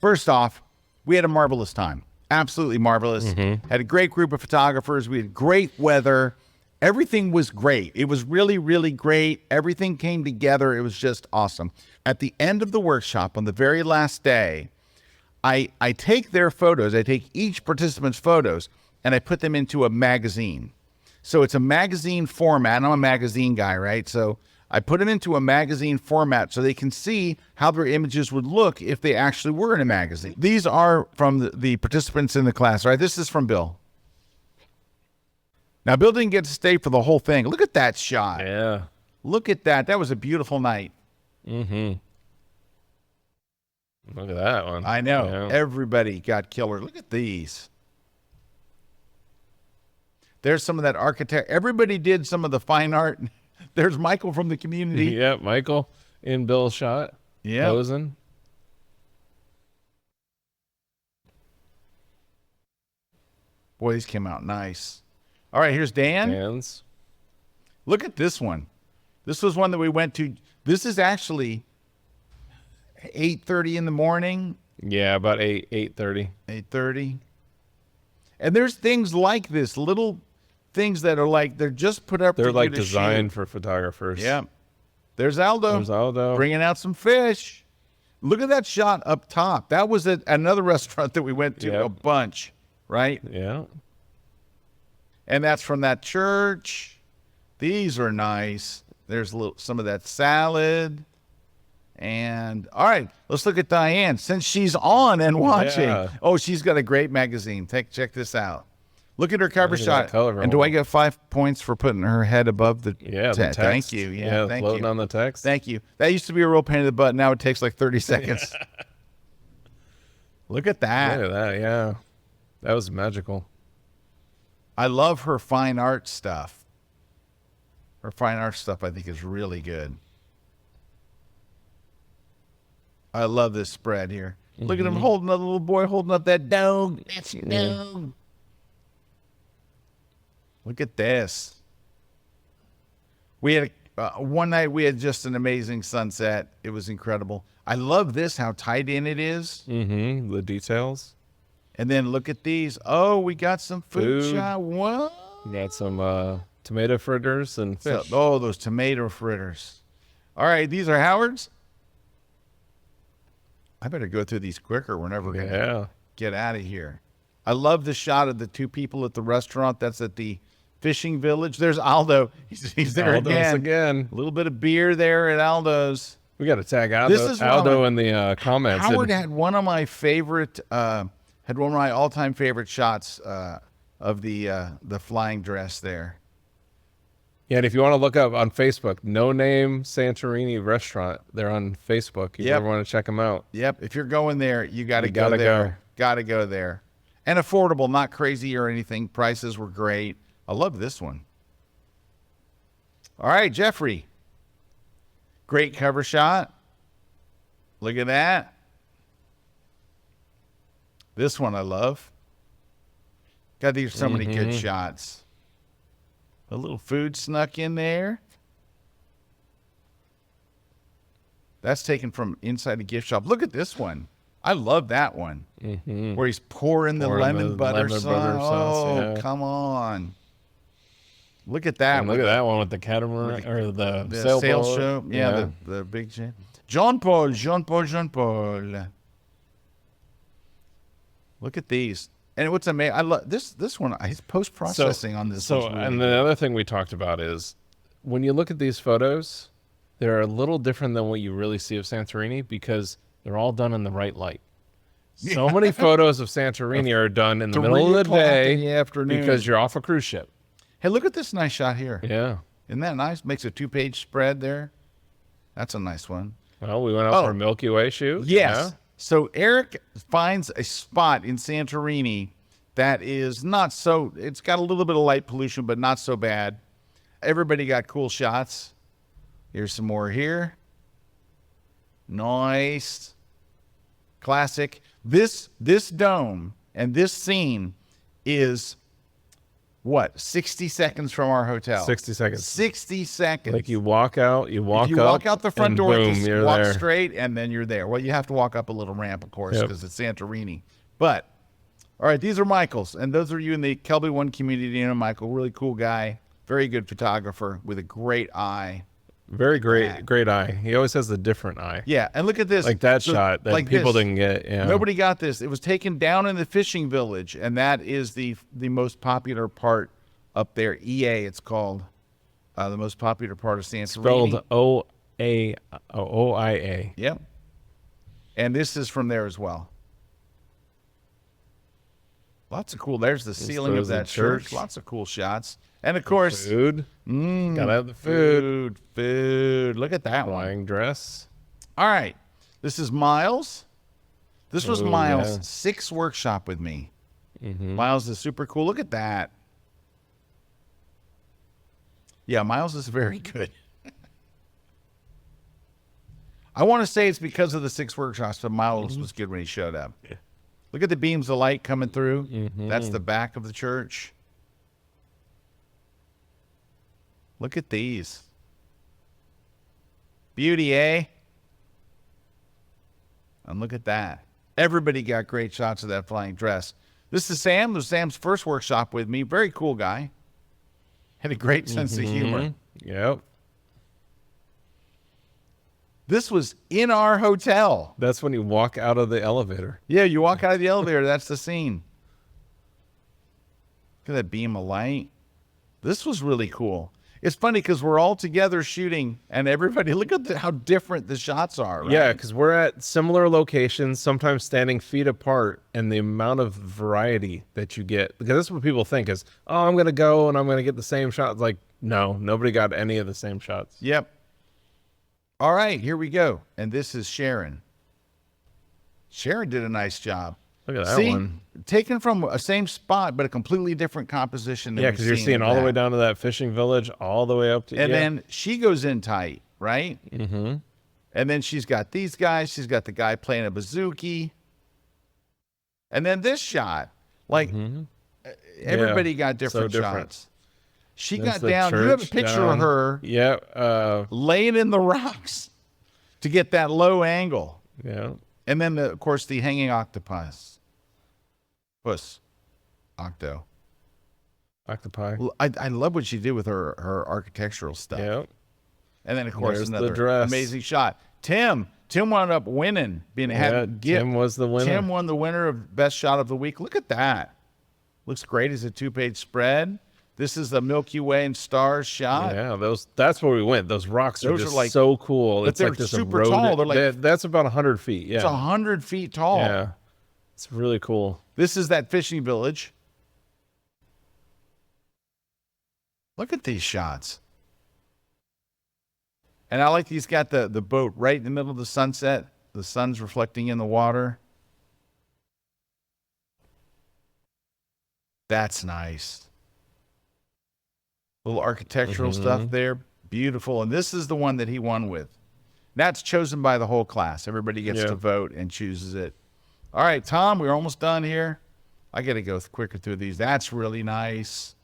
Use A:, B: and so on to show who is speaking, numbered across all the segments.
A: First off, we had a marvelous time. Absolutely marvelous. Had a great group of photographers. We had great weather. Everything was great. It was really, really great. Everything came together. It was just awesome. At the end of the workshop, on the very last day, I take their photos. I take each participant's photos, and I put them into a magazine. So it's a magazine format. I'm a magazine guy, right? So I put them into a magazine format so they can see how their images would look if they actually were in a magazine. These are from the participants in the class, right? This is from Bill. Now, Bill didn't get to stay for the whole thing. Look at that shot.
B: Yeah.
A: Look at that. That was a beautiful night.
B: Look at that one.
A: I know.
B: Yeah.
A: Everybody got killer. Look at these. There's some of that architect. Everybody did some of the fine art. There's Michael from the community.
B: Yeah, Michael in Bill's shot.
A: Yeah.
B: Posing.
A: Boy, these came out nice. All right, here's Dan.
B: Hands.
A: Look at this one. This was one that we went to. This is actually 8:30 in the morning.
B: Yeah, about 8:30.
A: 8:30. And there's things like this, little things that are like, they're just put up.
B: They're like designed for photographers.
A: Yeah. There's Aldo.
B: There's Aldo.
A: Bringing out some fish. Look at that shot up top. That was at another restaurant that we went to a bunch, right?
B: Yeah.
A: And that's from that church. These are nice. There's some of that salad. And all right, let's look at Diane. Since she's on and watching.
B: Yeah.
A: Oh, she's got a great magazine. Check this out. Look at her cover
B: Look at
A: shot.
B: that color
A: And do
B: roll.
A: I get 5 points for putting her head above the
B: Yeah, the text.
A: Thank you. Yeah, thank
B: floating
A: you.
B: on the text.
A: Thank you. That used to be a real pain in the butt. Now it takes like 30 seconds. Look at that.
B: Look at that, yeah. That was magical.
A: I love her fine art stuff. Her fine art stuff, I think, is really good. I love this spread here. Look at him holding up, the little boy holding up that dog. That's your dog. Look at this. We had one night we had just an amazing sunset. It was incredible. I love this, how tight in it is.
B: The details.
A: And then look at these. Oh, we got some food shot. What?
B: We got some tomato fritters and fish.
A: Oh, those tomato fritters. All right, these are Howard's. I better go through these quicker. We're never going to get out of here. I love the shot of the two people at the restaurant. That's at the fishing village. There's Aldo. He's there again. A little bit of beer there at Aldo's.
B: We got to tag Aldo in the comments.
A: Howard had one of my favorite, had one of my all-time favorite shots of the flying dress there.
B: Yeah, and if you want to look up on Facebook, No Name Santorini Restaurant, they're on Facebook. If you ever want to check them out.
A: Yep. If you're going there, you got to go there. Got to go there. And affordable, not crazy or anything. Prices were great. I love this one. All right, Jeffrey. Great cover shot. Look at that. This one I love. God, these are so many good shots. A little food snuck in there. That's taken from inside a gift shop. Look at this one. I love that one. Where he's pouring the lemon butter sauce. Come on. Look at that.
B: And look at that one with the catamaran or the
A: sail show. Yeah, the big ship. Jean Paul. Look at these. And what's amazing, I love this one. His post processing on this.
B: So, and the other thing we talked about is when you look at these photos, they're a little different than what you really see of Santorini because they're all done in the right light. So many photos of Santorini are done in the middle of the day
A: in the afternoon
B: because you're off a cruise ship.
A: Hey, look at this nice shot here.
B: Yeah.
A: Isn't that nice? Makes a 2-page spread there. That's a nice one.
B: Well, we went out for a Milky Way shoot.
A: Yes.
B: Yeah.
A: So Erik finds a spot in Santorini that is not so, it's got a little bit of light pollution, but not so bad. Everybody got cool shots. Here's some more here. Nice. Classic. This dome and this scene is what, 60 seconds from our hotel.
B: 60 seconds.
A: 60 seconds.
B: Like you walk out, you walk
A: if you
B: up,
A: walk out the front
B: and
A: door,
B: boom,
A: just
B: you're
A: walk
B: there.
A: straight, and then you're there. Well, you have to walk up a little ramp, of course,
B: Yep.
A: because it's Santorini. But, all right, these are Michael's. And those are you in the Kelby 1 community. You know Michael, really cool guy, very good photographer with a great eye.
B: Very great eye. He always has a different eye.
A: Yeah, and look at this.
B: Like that
A: So,
B: shot that
A: like
B: people
A: this.
B: didn't get. Yeah.
A: Nobody got this. It was taken down in the fishing village, and that is the most popular part up there. EA, it's called. The most popular part of Santorini.
B: Spelled O-I-A.
A: Yep. And this is from there as well. Lots of cool. There's the ceiling of that church. Lots of cool shots. And of course,
B: Food. Gotta have the food.
A: Food. Look at that one.
B: Flying dress.
A: All right. This is Miles. This was
B: Ooh,
A: Miles'
B: yeah.
A: 6th workshop with me.
B: Mm-hmm.
A: Miles is super cool. Look at that. Yeah, Miles is very good. I want to say it's because of the 6 workshops, but Miles was good when he showed up.
B: Yeah.
A: Look at the beams of light coming through.
B: Mm-hmm.
A: That's the back of the church. Look at these. Beauty, eh? And look at that. Everybody got great shots of that flying dress. This is Sam. This was Sam's first workshop with me. Very cool guy. Had a great sense of humor.
B: Yep.
A: This was in our hotel.
B: That's when you walk out of the elevator.
A: Yeah, you walk out of the elevator. That's the scene. Look at that beam of light. This was really cool. It's funny because we're all together shooting, and everybody, look at how different the shots are. Right?
B: Yeah, because we're at similar locations, sometimes standing feet apart, and the amount of variety that you get. Because that's what people think is, oh, I'm going to go and I'm going to get the same shot. It's like, no, nobody got any of the same shots.
A: Yep. All right, here we go. And this is Sharon. Sharon did a nice job.
B: Look at that
A: See,
B: one.
A: taken from a same spot, but a completely different composition.
B: Yeah, because you're seeing all the way down to that fishing village, all the way up to...
A: And then she goes in tight, right?
B: Mm-hmm.
A: And then she's got these guys. She's got the guy playing a bouzouki. And then this shot, like everybody got different shots. She got down. You have a picture of her laying in the rocks to get that low angle.
B: Yeah.
A: And then, of course, the hanging octopus. Octo.
B: Octopi.
A: I love what she did with her architectural stuff.
B: Yeah.
A: And then, of course,
B: There's the
A: another
B: dress.
A: amazing shot. Tim wound up winning.
B: Tim was the winner.
A: Tim won the winner of best shot of the week. Look at that. Looks great as a 2-page spread. This is the Milky Way and stars shot.
B: Yeah, that's where we went. Those rocks are just
A: like,
B: so cool.
A: But
B: It's
A: they're
B: like this
A: super
B: eroded,
A: tall. They're like
B: that's about 100 feet. Yeah.
A: It's 100 feet tall.
B: Yeah. It's really cool.
A: This is that fishing village. Look at these shots. And I like he's got the boat right in the middle of the sunset. The sun's reflecting in the water. That's nice. Little architectural stuff there. Beautiful. And this is the one that he won with. That's chosen by the whole class. Everybody gets to vote and chooses it. All right, Tom, we're almost done here. I got to go quicker through these. That's really nice.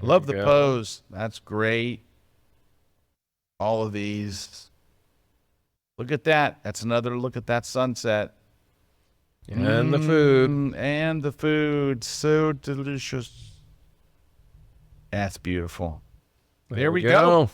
A: Love the pose. That's great. All of these. Look at that. That's another look at that sunset.
B: And the food.
A: And the food. So delicious. That's beautiful.
B: There we go.